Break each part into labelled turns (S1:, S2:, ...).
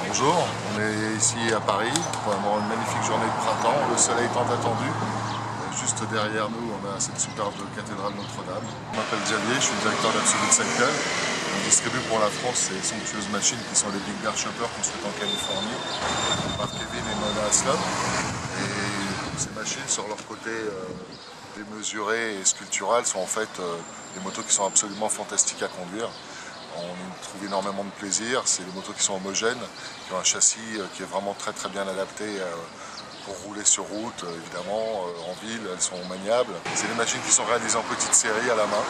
S1: Bonjour, on est ici à Paris pour avoir une magnifique journée de printemps, le soleil étant attendu. Juste derrière nous, on a cette superbe cathédrale Notre-Dame. Je m'appelle Xavier, je suis directeur d'Absolute Cycle. On distribue pour la France ces somptueuses machines qui sont les Big Bear Choppers construites en Californie par Kevin et Mona Aslom. Et ces machines, sur leur côté démesuré et sculptural, sont en fait des motos qui sont absolument fantastiques à conduire. On y trouve énormément de plaisir, c'est des motos qui sont homogènes, qui ont un châssis qui est vraiment très bien adapté pour rouler sur route, évidemment, en ville, elles sont maniables. C'est des machines qui sont réalisées en petite série à la main,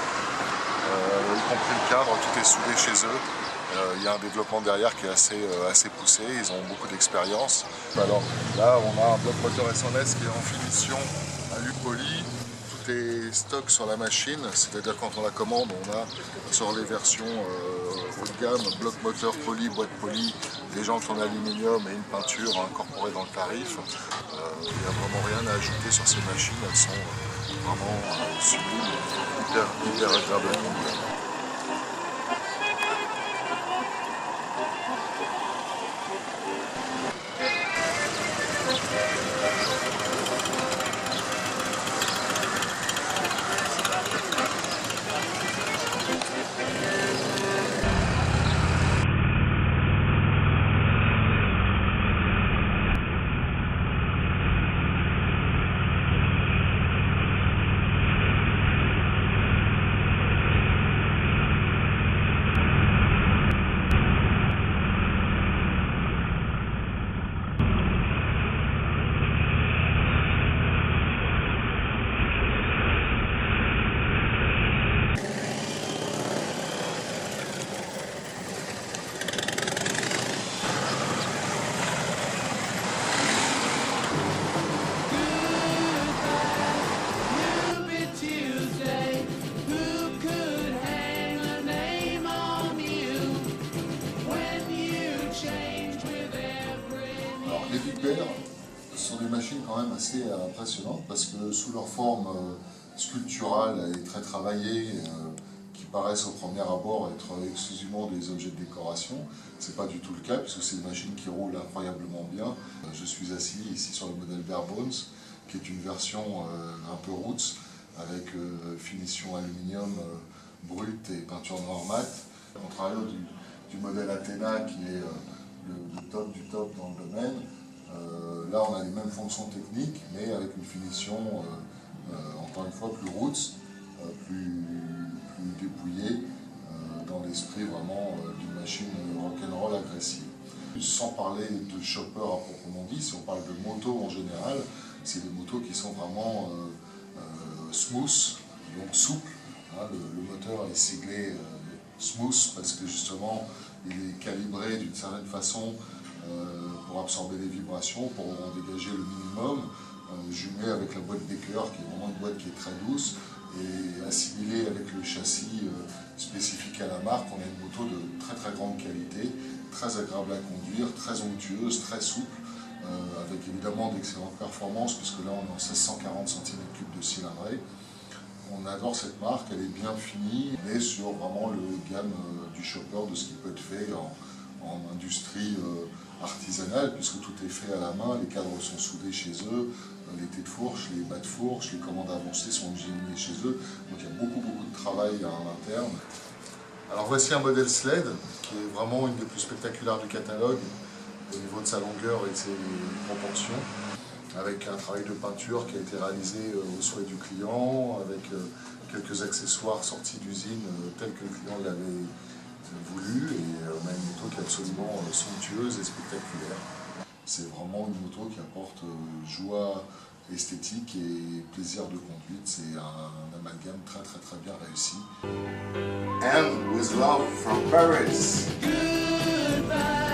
S1: y compris le cadre, tout est soudé chez eux. Il y a un développement derrière qui est assez poussé, ils ont beaucoup d'expérience. Alors là, on a un bloc moteur SNES qui est en finition alu-poly. Tout est stock sur la machine, c'est-à-dire quand on la commande, on a sur les versions haut de gamme, bloc moteur poly, boîte poly, des jantes en aluminium et une peinture incorporée dans le tarif. Il n'y a vraiment rien à ajouter sur ces machines, elles sont vraiment sublimes, hyper agréables à conduire. Les Big Bear sont des machines quand même assez impressionnantes parce que sous leur forme sculpturale et très travaillée, qui paraissent au premier abord être exclusivement des objets de décoration, c'est pas du tout le cas puisque c'est des machines qui roulent incroyablement bien. Je suis assis ici sur le modèle Bare Bones, qui est une version un peu roots avec finition aluminium brute et peinture noir mat. Contrario du modèle Athena qui est le top du top dans le domaine. Là, on a les mêmes fonctions techniques, mais avec une finition, encore une fois, plus roots, plus dépouillée, dans l'esprit vraiment d'une machine rock'n'roll agressive. Sans parler de chopper à proprement dit, si on parle de moto en général, c'est des motos qui sont vraiment smooth, donc souples. Hein, le moteur est siglé smooth parce que justement, il est calibré d'une certaine façon pour absorber les vibrations, pour en dégager le minimum, jumelé avec la boîte Baker, qui est vraiment une boîte qui est très douce, et assimilée avec le châssis spécifique à la marque. On a une moto de très grande qualité, très agréable à conduire, très onctueuse, très souple, avec évidemment d'excellentes performances, puisque là on est en 1640 cm3 de cylindrée. On adore cette marque, elle est bien finie, on est sur vraiment le gamme du chopper, de ce qui peut être fait en industrie artisanale, puisque tout est fait à la main, les cadres sont soudés chez eux, les têtes de fourche, les bas de fourche, les commandes avancées sont ingéniées chez eux, donc il y a beaucoup de travail en interne. Alors voici un modèle sled, qui est vraiment une des plus spectaculaires du catalogue, au niveau de sa longueur et de ses proportions, avec un travail de peinture qui a été réalisé au souhait du client, avec quelques accessoires sortis d'usine tels que le client l'avait voulu, et on a une moto qui est absolument somptueuse et spectaculaire. C'est vraiment une moto qui apporte joie esthétique et plaisir de conduite. C'est un amalgame très bien réussi.
S2: And with love from Paris.
S3: Goodbye.